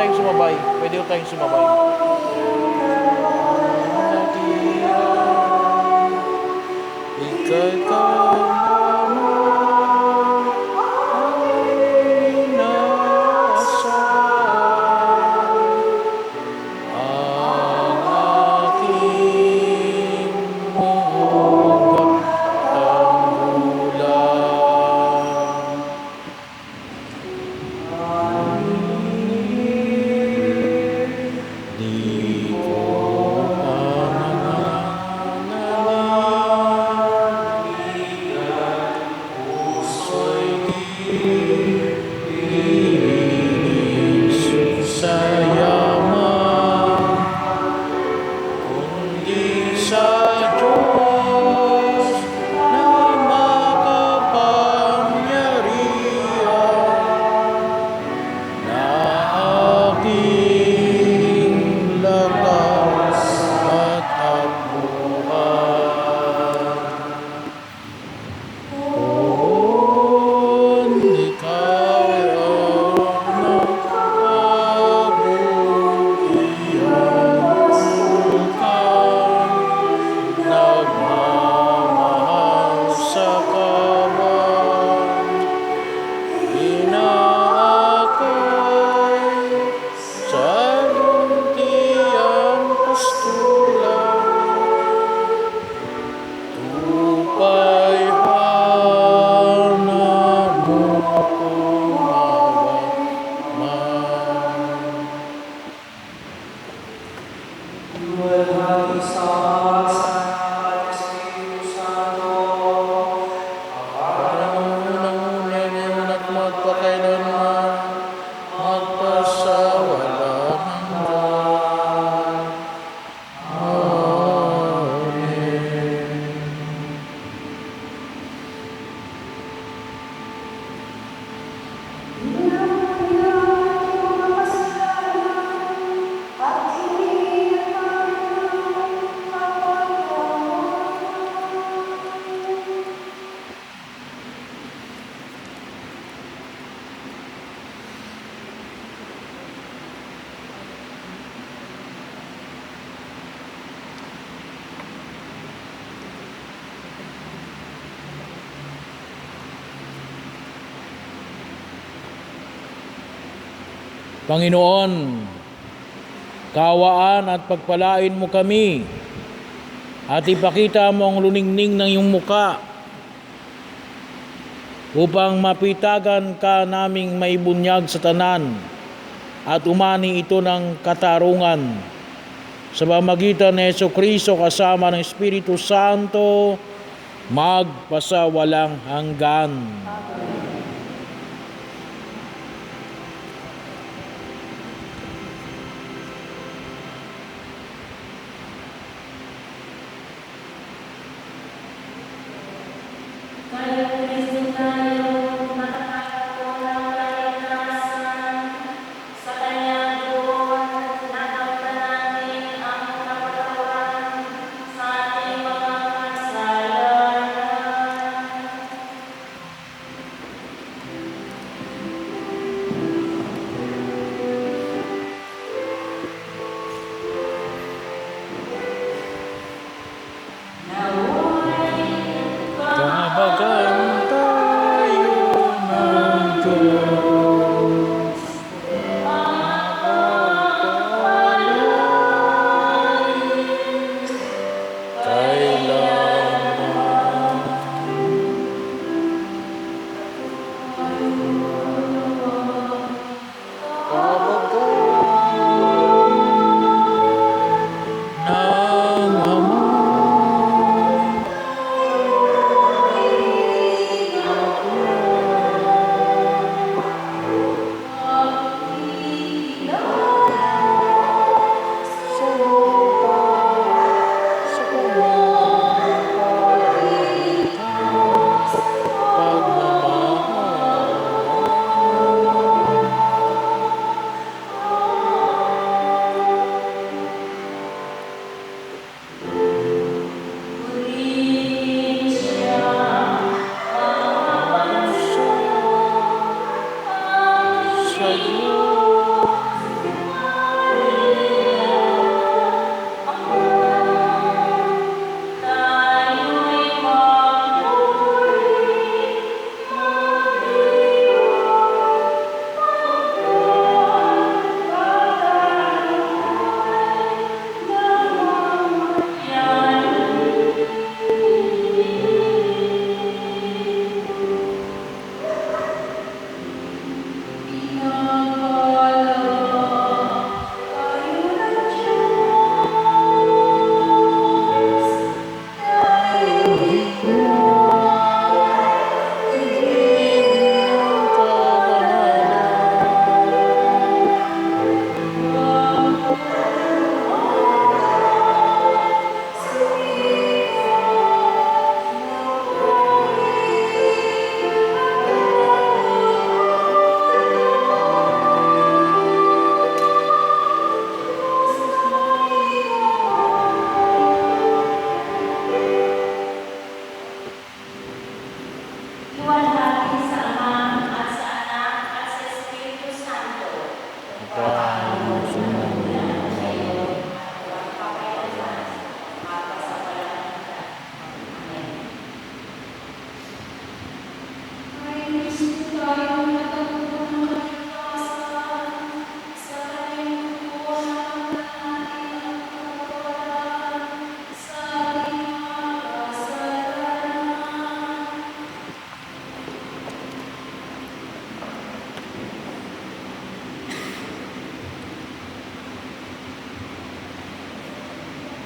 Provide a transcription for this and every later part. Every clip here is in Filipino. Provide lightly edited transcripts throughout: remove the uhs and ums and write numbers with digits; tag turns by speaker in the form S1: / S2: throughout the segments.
S1: tayong sumabay. Pwede ho tayong sumabay. Ika'y Panginoon, kawaan at pagpalain mo kami at ipakita mo ang luningning ng iyong muka upang mapitagan ka naming maibunyag sa tanan at umani ito ng katarungan sa pamamagitan ni Jesucristo kasama ng Espiritu Santo magpasawalang hanggan.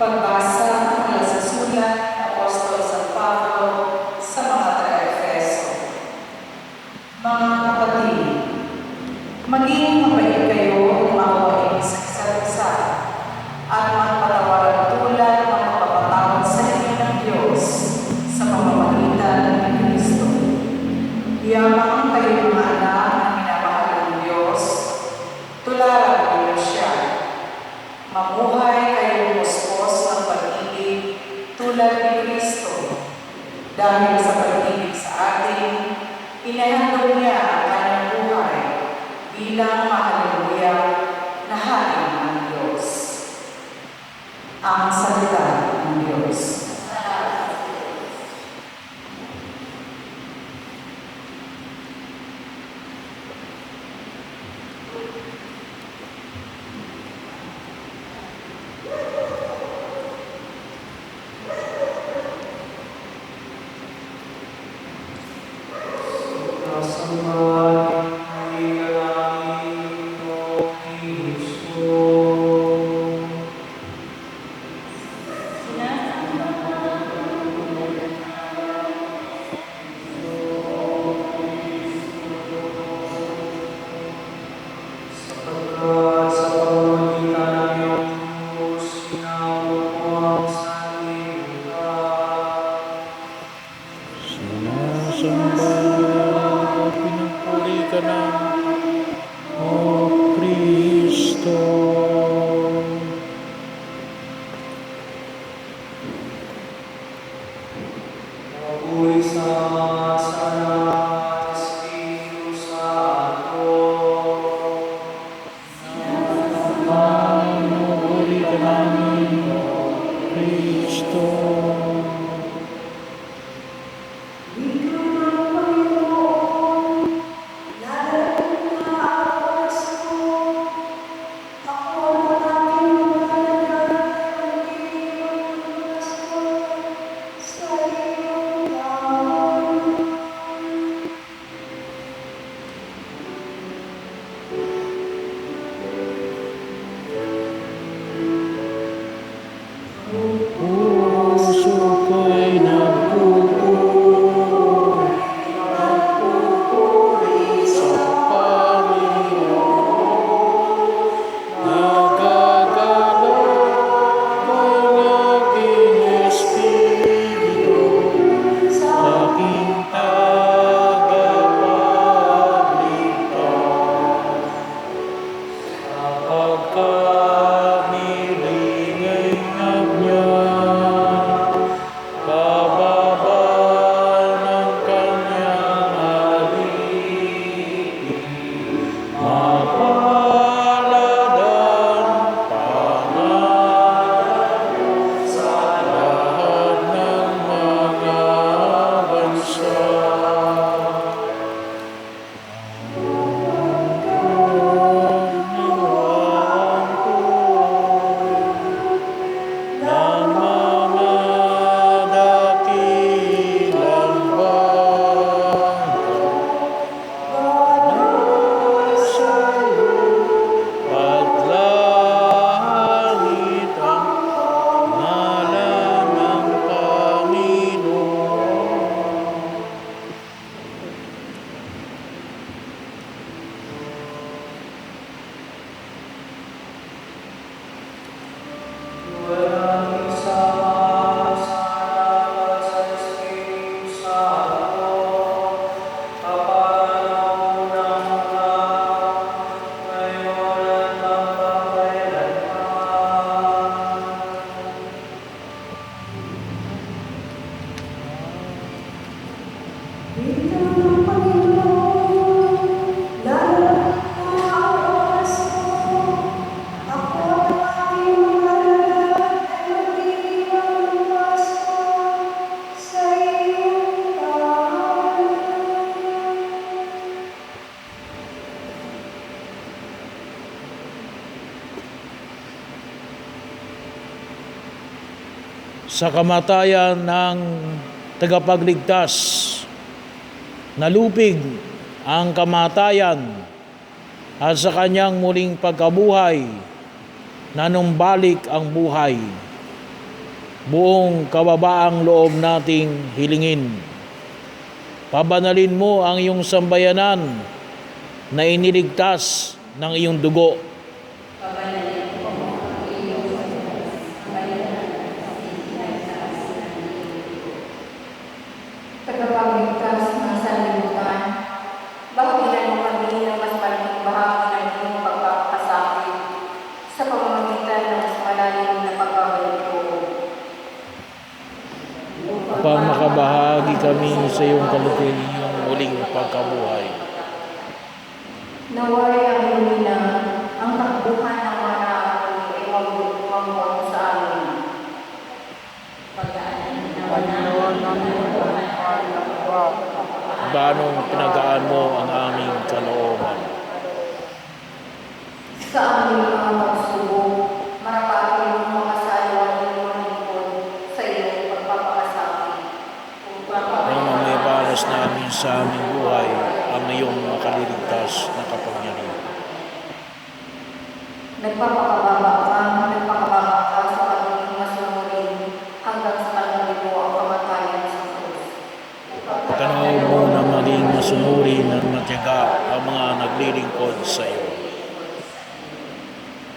S2: Pagbasa mula sa sulat ng Apostol San Pablo sa mga taga-Efeso. Mga kapatid, maging mabait kayo umawain sa isa't isa at magpatawaran tulad ng magpapatawad sa inyo ng Diyos sa pamamagitan ng Kristo. Yamang kayo mga anak na minamahal ng Diyos, tularan niyo siya. Mamuhay kayong muspos ng pag-ibig tulad ni Kristo. Dahil sa pag-ibig sa atin, inahandog niya ang kanyang buhay bilang mahaluluya na hain ng Diyos. Ang salita ng Diyos.
S1: Sa kamatayan ng tagapagligtas, nalupig ang kamatayan at sa kanyang muling pagkabuhay, nanumbalik ang buhay. buong kababaang loob nating hilingin. Pabanalin mo ang iyong sambayanan na iniligtas ng iyong dugo.
S3: Tagapagligtas ng sanlibutan, bahaginan mo kami ng mas malaking bahagi ng iyong pagpapakasakit sa pamamagitan ng mas malalim na pagbabalik ko.
S1: Upang makabahagi kami sa iyong kalupihang muling pagkabuhay.
S3: Naway ang lumina, ang takbuhan ng mga naapoy ay magbubuang sa amin.
S1: Banong pinagaan mo ang aming kalooban.
S3: Sa aming mga pagsubok, marapatin mo mga saluan ng mga lingkod sa iyong pagpapakasakit.
S1: Nang mamibalas namin sa aming buhay ang iyong makaliligtas na kapangyarihan.
S3: Nagpapakababa ka sa pagiging masunurin hanggang sa panahon mo ang kamatayan sa krus.
S1: Tanaw mo na maging masunurin at matyaga ang mga naglilingkod sa iyo.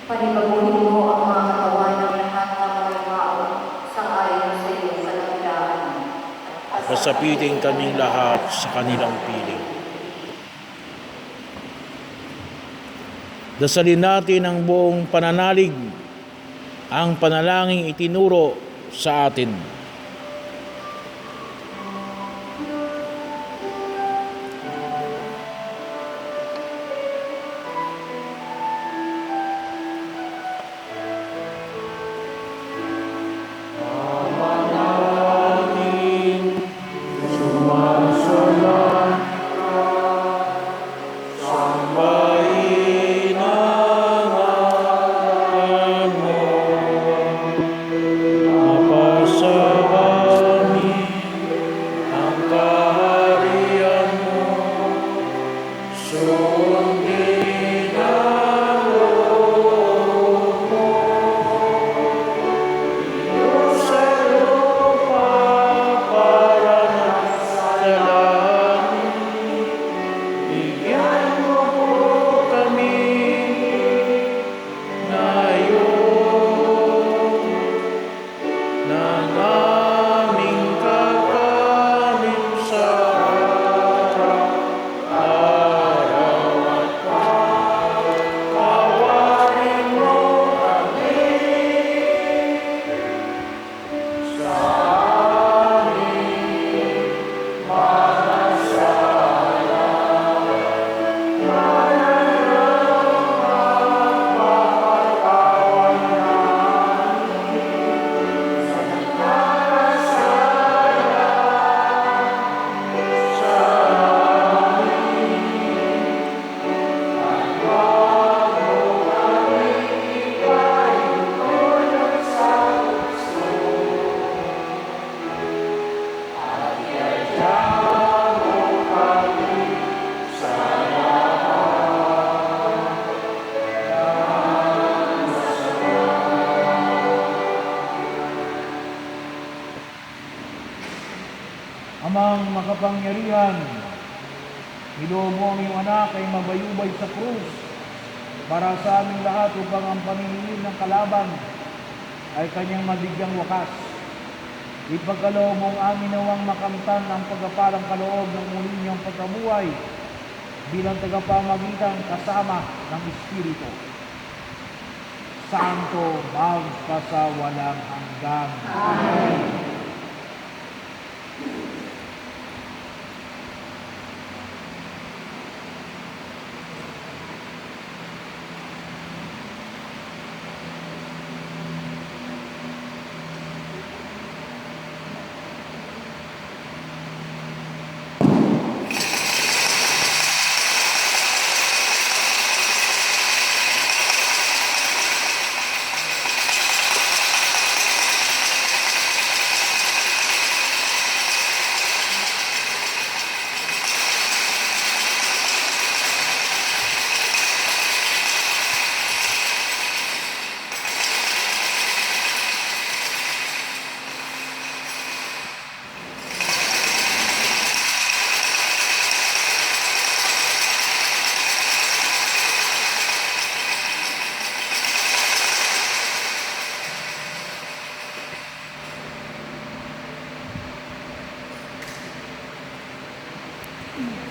S3: Panibaguhin mo ang mga katawan ng lahat ng mga tao sang ayon sa iyong kalakitaan.
S1: Pasapitin kaming lahat sa kanilang piling. Dasalin natin ang buong pananalig, ang panalangin itinuro sa atin. Amang makapangyarihan, iloob mo ang iyong anak ay mabayubay sa krus para sa aming lahat upang ang paniningil ng kalaban ay kanyang mabigyang wakas. Ipagkaloob mong amin nawang makamtan ang pagkapalang kaloob ng muli niyang pagkabuhay bilang tagapamagitan kasama ng Espiritu Santo magpasawalang hanggan. Amen.
S3: Amen.